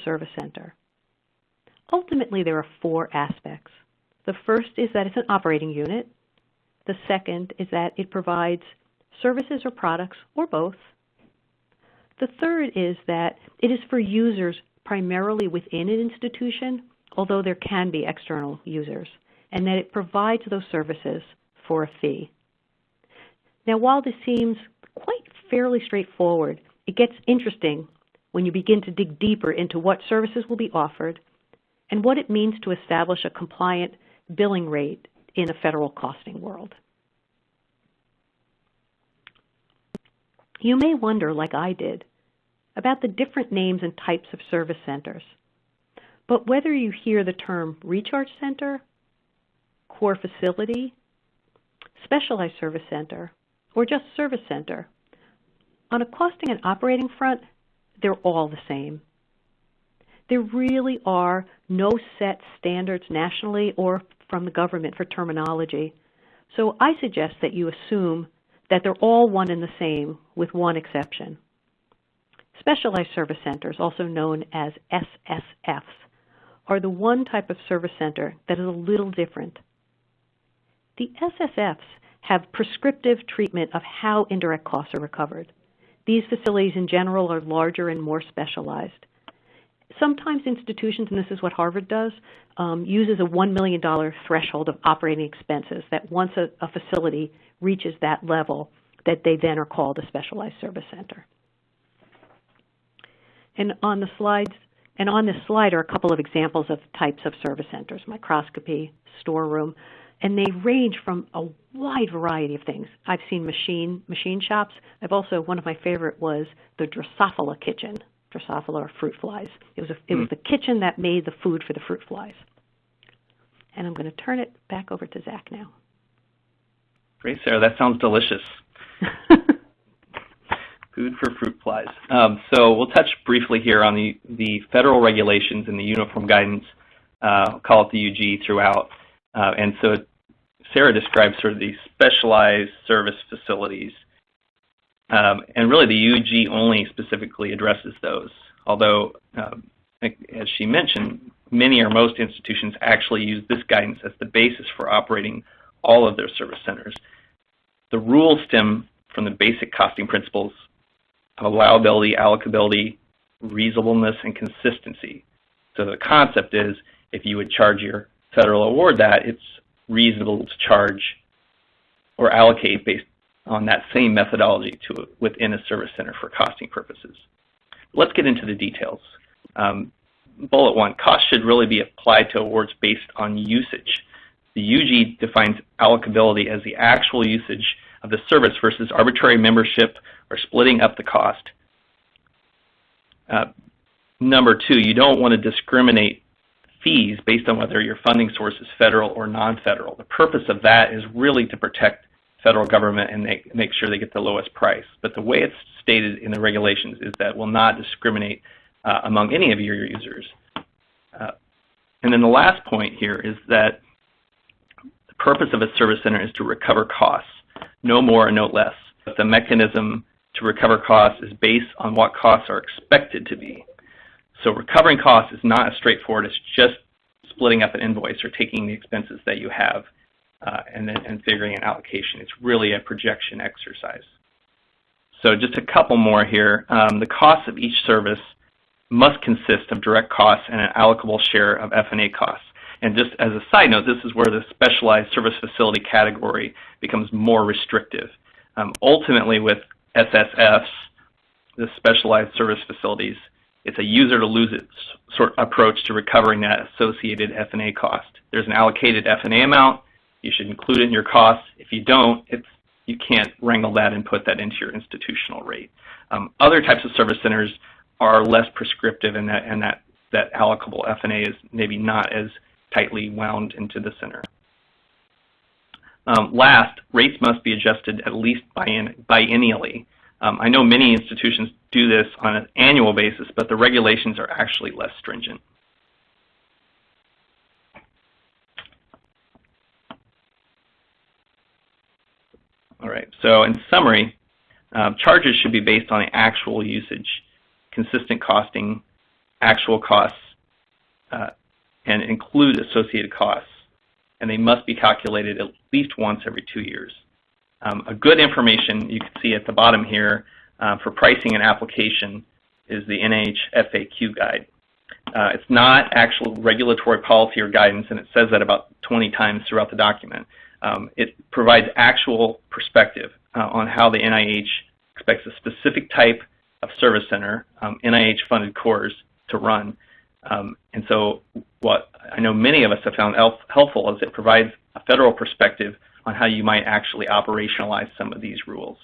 service center? Ultimately, there are four aspects. The first is that it's an operating unit. The second is that it provides services or products, or both. The third is that it is for users primarily within an institution, although there can be external users, and that it provides those services for a fee. Now, while this seems quite fairly straightforward, it gets interesting when you begin to dig deeper into what services will be offered and what it means to establish a compliant billing rate in a federal costing world. You may wonder, like I did, about the different names and types of service centers. But whether you hear the term recharge center, core facility, specialized service center, or just service center, on a costing and operating front, they're all the same. There really are no set standards nationally or from the government for terminology. So I suggest that you assume that they're all one and the same, with one exception. Specialized service centers, also known as SSFs, are the one type of service center that is a little different. The SSFs have prescriptive treatment of how indirect costs are recovered. These facilities in general are larger and more specialized. Sometimes institutions, and this is what Harvard does, uses a $1 million threshold of operating expenses, that once a facility reaches that level, that they then are called a specialized service center. And on this slide are a couple of examples of types of service centers: microscopy, storeroom, and they range from a wide variety of things. I've seen machine shops. One of my favorite was the Drosophila kitchen. Drosophila are fruit flies. It was the kitchen that made the food for the fruit flies. And I'm going to turn it back over to Zach now. Great, Sarah. That sounds delicious. Food for fruit flies. So we'll touch briefly here on the federal regulations and the uniform guidance, call it the UG, throughout. And so Sarah describes sort of these specialized service facilities. And really the UG only specifically addresses those, although, as she mentioned, many or most institutions actually use this guidance as the basis for operating all of their service centers. The rules stem from the basic costing principles of allowability, allocability, reasonableness, and consistency. So the concept is, if you would charge your federal award that, it's reasonable to charge or allocate based on that same methodology within a service center for costing purposes. Let's get into the details. Bullet 1, cost should really be applied to awards based on usage. The UG defines allocability as the actual usage of the service versus arbitrary membership or splitting up the cost. Number 2, you don't want to discriminate fees based on whether your funding source is federal or non-federal. The purpose of that is really to protect federal government and make sure they get the lowest price. But the way it's stated in the regulations is that will not discriminate among any of your users. And then the last point here is that the purpose of a service center is to recover costs, no more and no less. But the mechanism to recover costs is based on what costs are expected to be. So recovering costs is not as straightforward as just splitting up an invoice or taking the expenses that you have and figuring an allocation. It's really a projection exercise. So just a couple more here. The cost of each service must consist of direct costs and an allocable share of F&A costs. And just as a side note, this is where the specialized service facility category becomes more restrictive. Ultimately, with SSFs, the specialized service facilities, it's a user-to-lose-it sort of approach to recovering that associated F&A cost. There's an allocated F&A amount. You should include it in your costs. If you don't, you can't wrangle that and put that into your institutional rate. Other types of service centers are less prescriptive in that allocable F&A is maybe not as tightly wound into the center. Last, rates must be adjusted at least biennially. I know many institutions do this on an annual basis, but the regulations are actually less stringent. All right, so in summary, charges should be based on the actual usage, consistent costing, actual costs and include associated costs, and they must be calculated at least once every 2 years. A good information you can see at the bottom here for pricing and application is the NIH FAQ guide. It's not actual regulatory policy or guidance, and it says that about 20 times throughout the document. It provides actual perspective on how the NIH expects a specific type of service center, NIH-funded cores, to run. And so what I know many of us have found helpful is it provides a federal perspective on how you might actually operationalize some of these rules.